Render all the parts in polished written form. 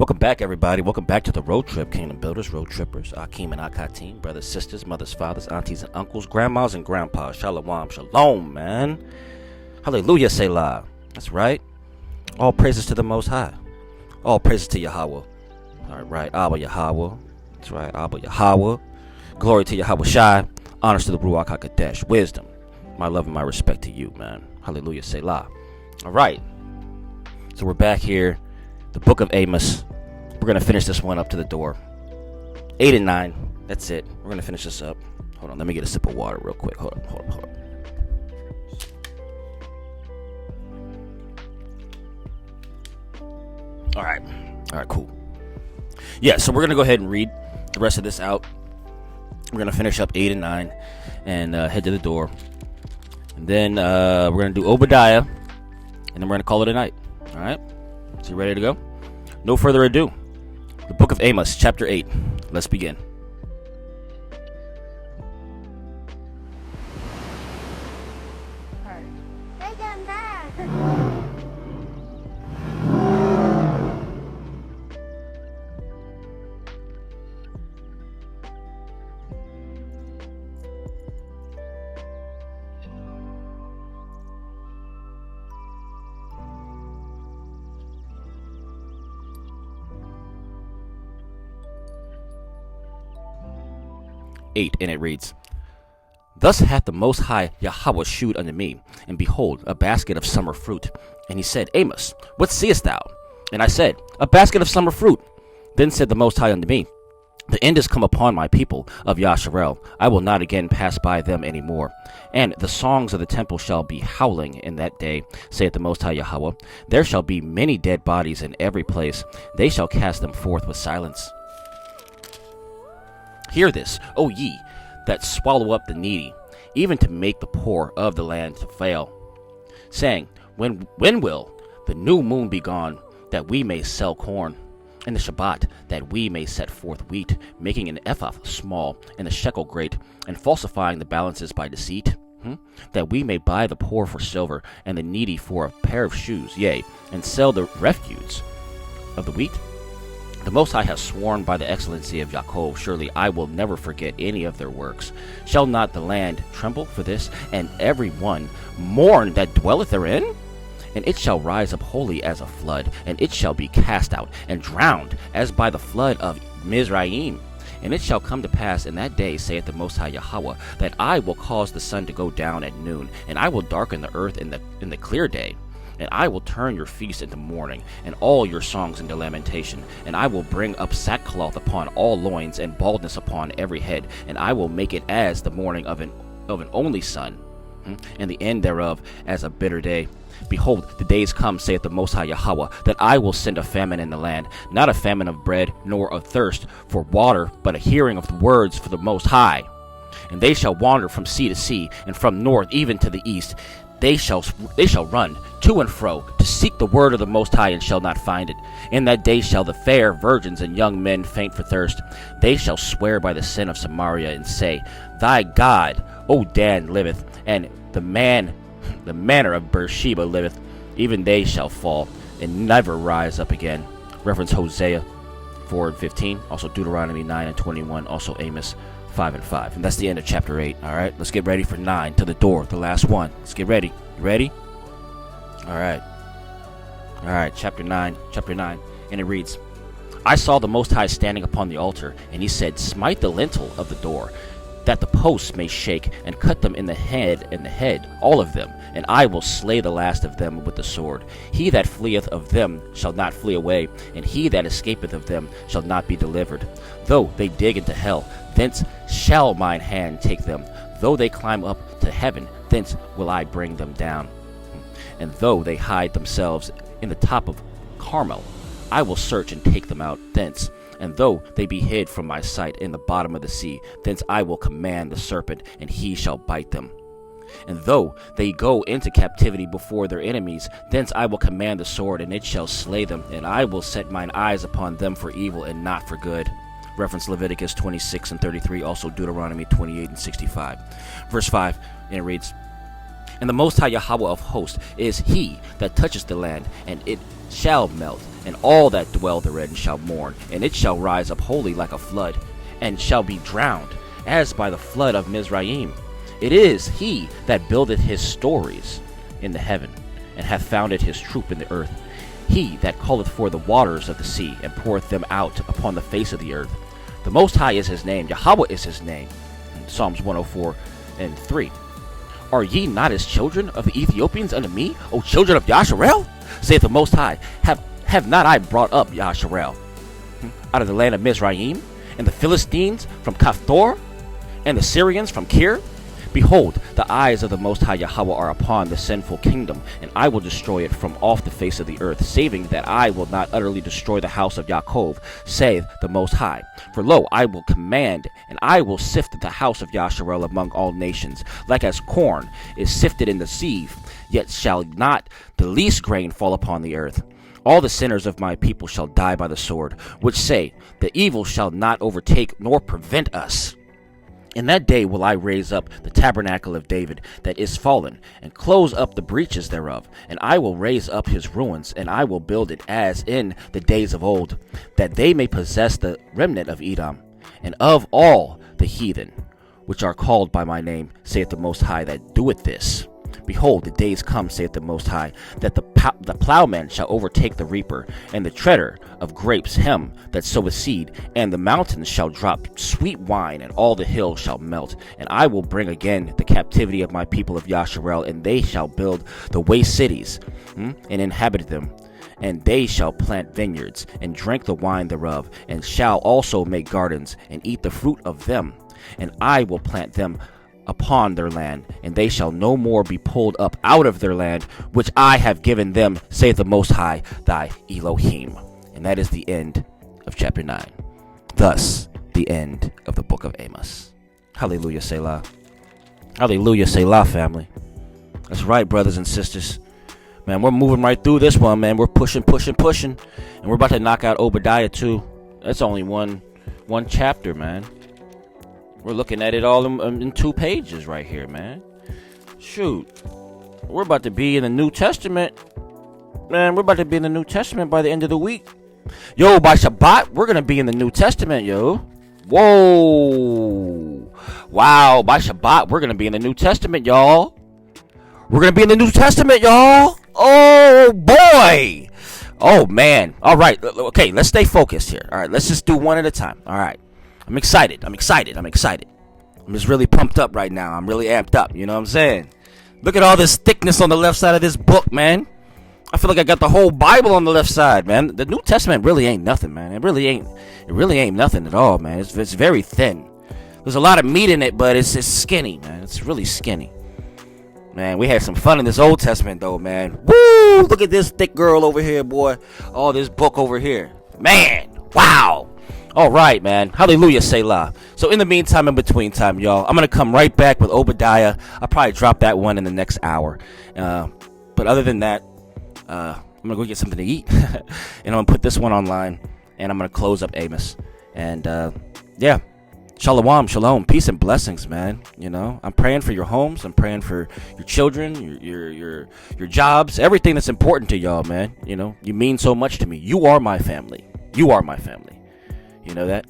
Welcome back, everybody. Welcome back to the Road Trip, Kingdom Builders, Road Trippers, Akeem and Akatim, brothers, sisters, mothers, fathers, aunties, and uncles, grandmas, and grandpas. Shalom, shalom, man. Hallelujah, Selah. That's right. All praises to the Most High. All praises to Yahweh. All right, Abba Yahweh. That's right, Abba Yahweh. Glory to Yahweh Shai. Honors to the Ruach HaKodesh. Wisdom. My love and my respect to you, man. Hallelujah, Selah. All right. So we're back here. The book of Amos. We're going to finish this one up to the door. 8 and 9. That's it. We're going to finish this up. Hold on. Let me get a sip of water real quick. Hold on. All right, cool. Yeah, so we're going to go ahead and read the rest of this out. We're going to finish up 8 and 9 and head to the door. And then we're going to do Obadiah. And then we're going to call it a night. All right? So you ready to go? No further ado. The book of Amos, chapter 8. Let's begin. And it reads, Thus hath the Most High Yahweh shewed unto me, and behold, a basket of summer fruit. And he said, Amos, what seest thou? And I said, A basket of summer fruit. Then said the Most High unto me, The end is come upon my people of Yahsher'al. I will not again pass by them any more. And the songs of the temple shall be howling in that day, saith the Most High Yahweh. There shall be many dead bodies in every place. They shall cast them forth with silence. Hear this, O ye that swallow up the needy, even to make the poor of the land to fail, saying, When will the new moon be gone, that we may sell corn, and the Shabbat, that we may set forth wheat, making an ephah small, and the shekel great, and falsifying the balances by deceit? That we may buy the poor for silver, and the needy for a pair of shoes, yea, and sell the refuse of the wheat? The Most High has sworn by the excellency of Jacob, surely I will never forget any of their works. Shall not the land tremble for this, and every one mourn that dwelleth therein? And it shall rise up wholly as a flood, and it shall be cast out, and drowned, as by the flood of Mizraim. And it shall come to pass in that day, saith the Most High Yahweh, that I will cause the sun to go down at noon, and I will darken the earth in the clear day. And I will turn your feast into mourning, and all your songs into lamentation. And I will bring up sackcloth upon all loins, and baldness upon every head. And I will make it as the mourning of an only son, and the end thereof as a bitter day. Behold, the days come, saith the Most High Yahweh, that I will send a famine in the land, not a famine of bread, nor of thirst for water, but a hearing of the words for the Most High. And they shall wander from sea to sea, and from north even to the east. They shall run to and fro to seek the word of the Most High, and shall not find it. In that day shall the fair virgins and young men faint for thirst. They shall swear by the sin of Samaria, and say, Thy God, O Dan, liveth, and the manner of Beersheba liveth. Even they shall fall, and never rise up again. Reference Hosea 4:15, also Deuteronomy 9:21, also Amos 5:5. And that's the end of chapter 8. All right, let's get ready for 9, to the door, the last one. Let's get ready. You ready? All right, chapter 9. And it reads, I saw the Most High standing upon the altar, and he said, Smite the lintel of the door, that the posts may shake, and cut them in the head, all of them, and I will slay the last of them with the sword. He that fleeth of them shall not flee away, and he that escapeth of them shall not be delivered. Though they dig into hell, thence shall mine hand take them. Though they climb up to heaven, thence will I bring them down. And though they hide themselves in the top of Carmel, I will search and take them out thence. And though they be hid from my sight in the bottom of the sea, thence I will command the serpent, and he shall bite them. And though they go into captivity before their enemies, thence I will command the sword, and it shall slay them. And I will set mine eyes upon them for evil, and not for good. Reference Leviticus 26:33, also Deuteronomy 28:65. Verse 5, and it reads, And the Most High Yahweh of hosts is he that touches the land, and it shall melt, and all that dwell therein shall mourn, and it shall rise up wholly like a flood, and shall be drowned, as by the flood of Mizraim. It is he that buildeth his stories in the heaven, and hath founded his troop in the earth. He that calleth for the waters of the sea, and poureth them out upon the face of the earth. The Most High is his name, Yahweh is his name. Psalms 104:3. Are ye not as children of the Ethiopians unto me, O children of Yahsher'al? Saith the Most High, have not I brought up Yahsher'al out of the land of Mizraim, and the Philistines from Caphtor, and the Syrians from Kir? Behold, the eyes of the Most High Yahweh are upon the sinful kingdom, and I will destroy it from off the face of the earth, saving that I will not utterly destroy the house of Yaakov, saith the Most High. For lo, I will command, and I will sift the house of Yahsher'al among all nations, like as corn is sifted in the sieve, yet shall not the least grain fall upon the earth. All the sinners of my people shall die by the sword, which say, the evil shall not overtake nor prevent us. In that day will I raise up the tabernacle of David that is fallen, and close up the breaches thereof, and I will raise up his ruins, and I will build it as in the days of old, that they may possess the remnant of Edom, and of all the heathen, which are called by my name, saith the Most High that doeth this. Behold, the days come, saith the Most High, that the plowman shall overtake the reaper, and the treader of grapes him that soweth seed, and the mountains shall drop sweet wine, and all the hills shall melt. And I will bring again the captivity of my people of Yahsher'al, and they shall build the waste cities, and inhabit them. And they shall plant vineyards, and drink the wine thereof, and shall also make gardens, and eat the fruit of them. And I will plant them upon their land, and they shall no more be pulled up out of their land, which I have given them, saith the Most High, thy Elohim. And that is the end of chapter 9. Thus, the end of the book of Amos. Hallelujah, Selah. Hallelujah, Selah, family. That's right, brothers and sisters. Man, we're moving right through this one, man. We're pushing. And we're about to knock out Obadiah, too. That's only one chapter, man. We're looking at it all in 2 pages right here, man. Shoot. We're about to be in the New Testament. Man, we're about to be in the New Testament by the end of the week. Yo, by Shabbat, we're going to be in the New Testament, yo. Whoa. Wow, by Shabbat, we're going to be in the New Testament, y'all. We're going to be in the New Testament, y'all. Oh, boy. Oh, man. All right. Okay, let's stay focused here. All right, let's just do one at a time. All right. I'm excited. I'm just really pumped up right now. I'm really amped up. You know what I'm saying? Look at all this thickness on the left side of this book, man. I feel like I got the whole Bible on the left side, man. The New Testament really ain't nothing, man. It really ain't nothing at all, man. It's very thin. There's a lot of meat in it, but it's skinny, man. It's really skinny. Man, we had some fun in this Old Testament, though, man. Woo! Look at this thick girl over here, boy. Oh, this book over here. Man, wow. All right, man. Hallelujah, Selah. So in the meantime, in between time, y'all, I'm going to come right back with Obadiah. I'll probably drop that one in the next hour. But other than that, I'm going to go get something to eat. And I'm going to put this one online. And I'm going to close up Amos. And, yeah. Shalom. Peace and blessings, man. You know, I'm praying for your homes. I'm praying for your children, your jobs, everything that's important to y'all, man. You know, you mean so much to me. You are my family. You know that?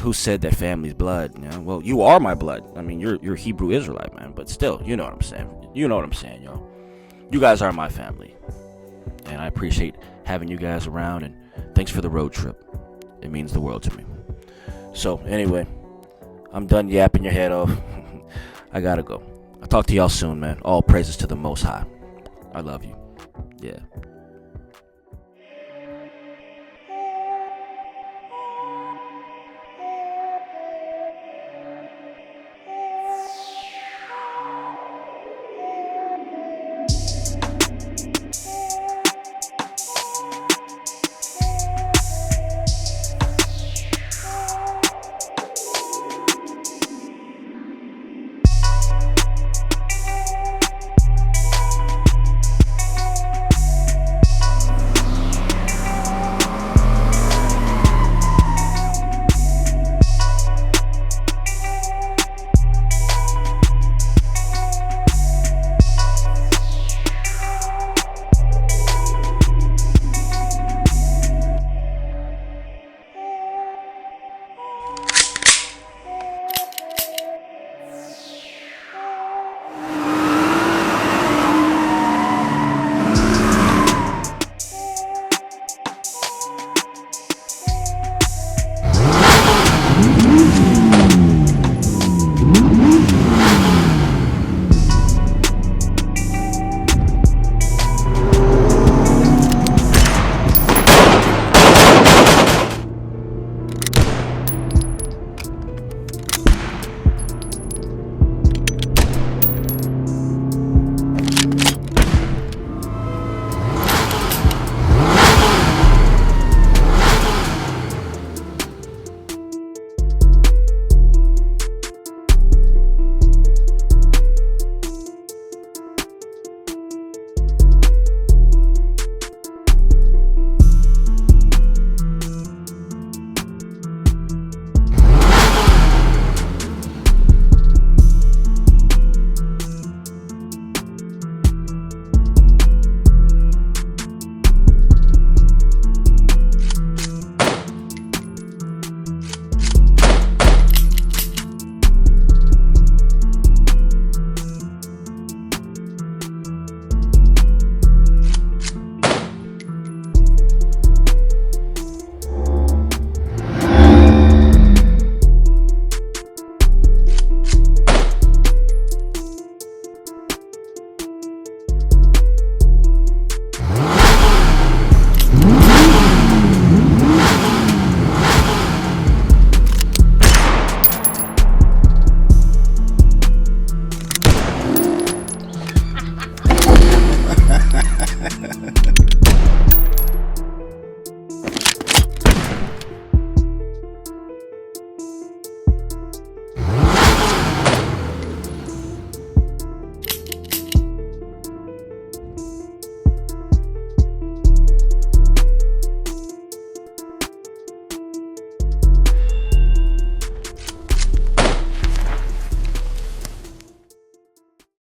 Who said that family's blood? You know? Well, you are my blood. I mean, you're Hebrew Israelite, man. But still, you know what I'm saying. Y'all. You guys are my family. And I appreciate having you guys around. And thanks for the road trip. It means the world to me. So, anyway, I'm done yapping your head off. I gotta go. I'll talk to y'all soon, man. All praises to the Most High. I love you. Yeah.